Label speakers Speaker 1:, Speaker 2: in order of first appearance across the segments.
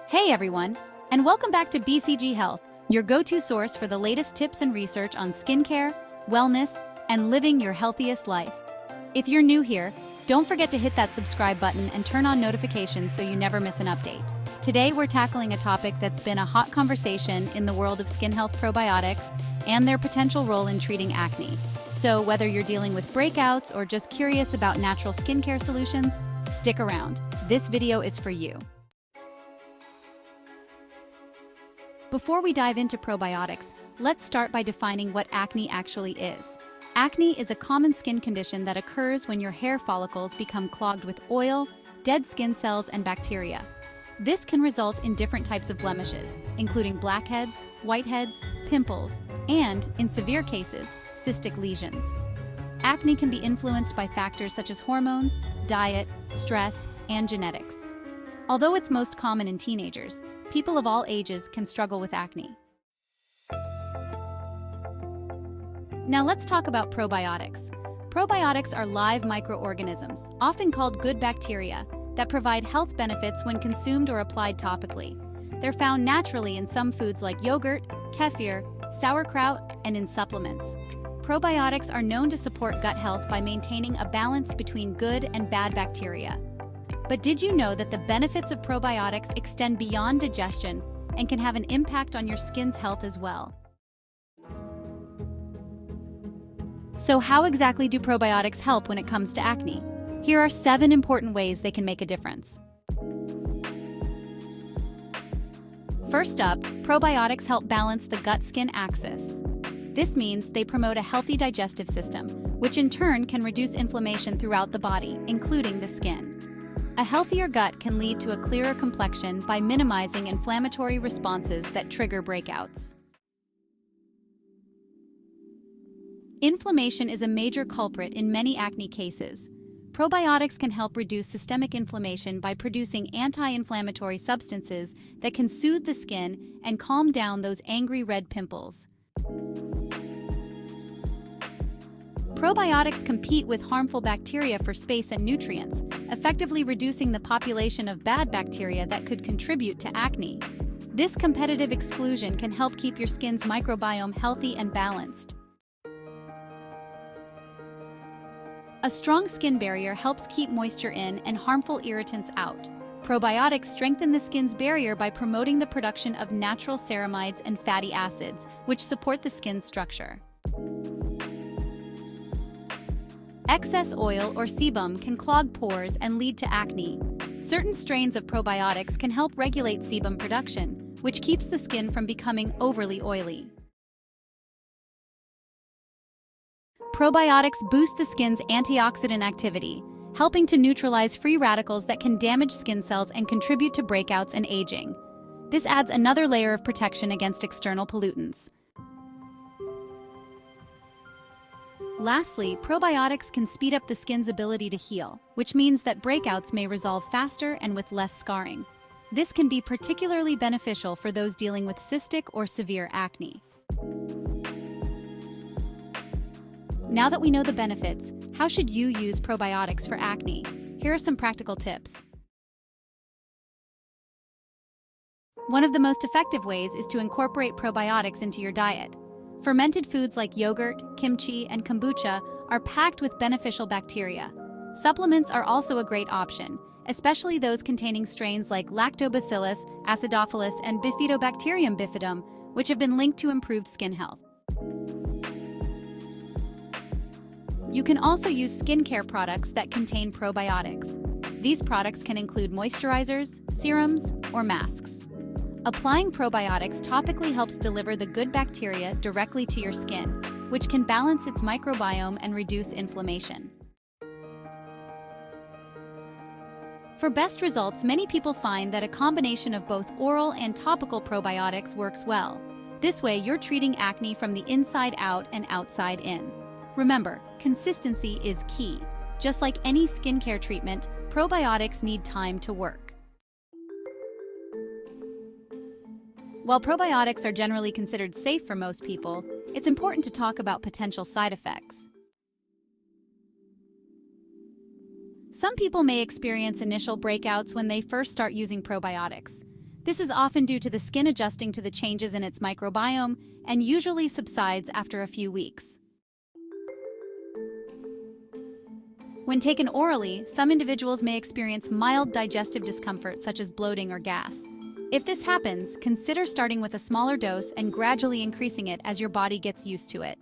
Speaker 1: Hey everyone, and welcome back to BCG Health, your go-to source for the latest tips and research on skincare, wellness, and living your healthiest life. If you're new here, don't forget to hit that subscribe button and turn on notifications so you never miss an update. Today we're tackling a topic that's been a hot conversation in the world of skin health: probiotics and their potential role in treating acne. So whether you're dealing with breakouts or just curious about natural skincare solutions, stick around. This video is for you. Before we dive into probiotics, let's start by defining what acne actually is. Acne is a common skin condition that occurs when your hair follicles become clogged with oil, dead skin cells, and bacteria. This can result in different types of blemishes, including blackheads, whiteheads, pimples, and, in severe cases, cystic lesions. Acne can be influenced by factors such as hormones, diet, stress, and genetics. Although it's most common in teenagers, people of all ages can struggle with acne. Now let's talk about probiotics. Probiotics are live microorganisms, often called good bacteria, that provide health benefits when consumed or applied topically. They're found naturally in some foods like yogurt, kefir, sauerkraut, and in supplements. Probiotics are known to support gut health by maintaining a balance between good and bad bacteria. But did you know that the benefits of probiotics extend beyond digestion and can have an impact on your skin's health as well? So how exactly do probiotics help when it comes to acne? Here are 7 important ways they can make a difference. First up, probiotics help balance the gut-skin axis. This means they promote a healthy digestive system, which in turn can reduce inflammation throughout the body, including the skin. A healthier gut can lead to a clearer complexion by minimizing inflammatory responses that trigger breakouts. Inflammation is a major culprit in many acne cases. Probiotics can help reduce systemic inflammation by producing anti-inflammatory substances that can soothe the skin and calm down those angry red pimples. Probiotics compete with harmful bacteria for space and nutrients, effectively reducing the population of bad bacteria that could contribute to acne. This competitive exclusion can help keep your skin's microbiome healthy and balanced. A strong skin barrier helps keep moisture in and harmful irritants out. Probiotics strengthen the skin's barrier by promoting the production of natural ceramides and fatty acids, which support the skin's structure. Excess oil or sebum can clog pores and lead to acne. Certain strains of probiotics can help regulate sebum production, which keeps the skin from becoming overly oily. Probiotics boost the skin's antioxidant activity, helping to neutralize free radicals that can damage skin cells and contribute to breakouts and aging. This adds another layer of protection against external pollutants. Lastly, probiotics can speed up the skin's ability to heal, which means that breakouts may resolve faster and with less scarring. This can be particularly beneficial for those dealing with cystic or severe acne. Now that we know the benefits, how should you use probiotics for acne? Here are some practical tips. One of the most effective ways is to incorporate probiotics into your diet. Fermented foods like yogurt, kimchi, and kombucha are packed with beneficial bacteria. Supplements are also a great option, especially those containing strains like Lactobacillus, Acidophilus, and Bifidobacterium bifidum, which have been linked to improved skin health. You can also use skincare products that contain probiotics. These products can include moisturizers, serums, or masks. Applying probiotics topically helps deliver the good bacteria directly to your skin, which can balance its microbiome and reduce inflammation. For best results, many people find that a combination of both oral and topical probiotics works well. This way, you're treating acne from the inside out and outside in. Remember, consistency is key. Just like any skincare treatment, probiotics need time to work. While probiotics are generally considered safe for most people, it's important to talk about potential side effects. Some people may experience initial breakouts when they first start using probiotics. This is often due to the skin adjusting to the changes in its microbiome and usually subsides after a few weeks. When taken orally, some individuals may experience mild digestive discomfort such as bloating or gas. If this happens, consider starting with a smaller dose and gradually increasing it as your body gets used to it.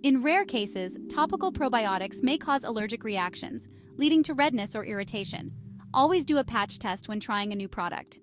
Speaker 1: In rare cases, topical probiotics may cause allergic reactions, leading to redness or irritation. Always do a patch test when trying a new product.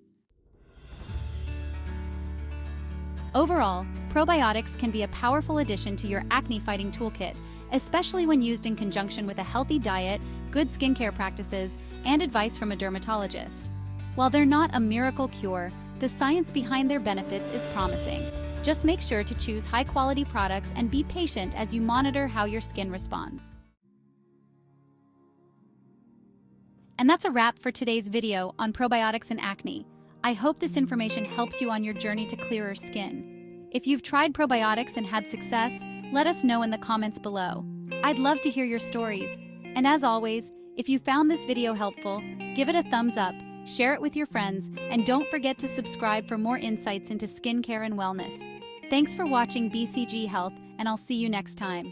Speaker 1: Overall, probiotics can be a powerful addition to your acne-fighting toolkit, especially when used in conjunction with a healthy diet, good skincare practices, and advice from a dermatologist. While they're not a miracle cure, the science behind their benefits is promising. Just make sure to choose high-quality products and be patient as you monitor how your skin responds. And that's a wrap for today's video on probiotics and acne. I hope this information helps you on your journey to clearer skin. If you've tried probiotics and had success, let us know in the comments below. I'd love to hear your stories. And as always, if you found this video helpful, give it a thumbs up, share it with your friends, and don't forget to subscribe for more insights into skincare and wellness. Thanks for watching BCG Health, and I'll see you next time.